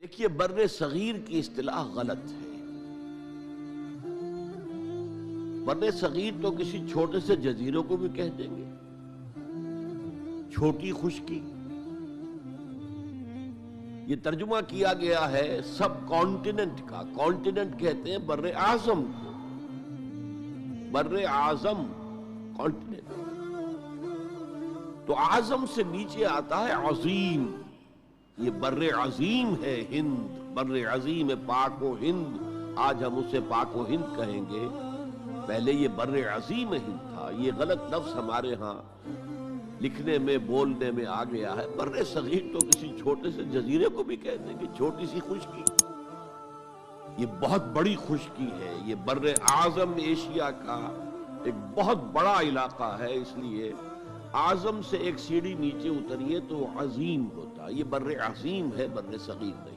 دیکھیے بر صغیر کی اصطلاح غلط ہے۔ بر صغیر تو کسی چھوٹے سے جزیروں کو بھی کہہ دیں گے، چھوٹی خشکی۔ یہ ترجمہ کیا گیا ہے سب کانٹیننٹ کا، کانٹیننٹ کہتے ہیں بر اعظم کو، بر اعظم کانٹیننٹ۔ تو اعظم سے نیچے آتا ہے عظیم، یہ بر عظیم ہے ہند، بر عظیم پاک و ہند، آج ہم اسے پاک و ہند کہیں گے، پہلے یہ بر عظیم ہند تھا۔ یہ غلط لفظ ہمارے ہاں لکھنے میں بولنے میں آ گیا ہے۔ بر صغیر تو کسی چھوٹے سے جزیرے کو بھی کہہ دیں گے، چھوٹی سی خشکی۔ یہ بہت بڑی خشکی ہے، یہ بر اعظم ایشیا کا ایک بہت بڑا علاقہ ہے، اس لیے اعظم سے ایک سیڑھی نیچے اتریے تو عظیم ہوتا۔ یہ بر عظیم ہے، بر صغیر نہیں۔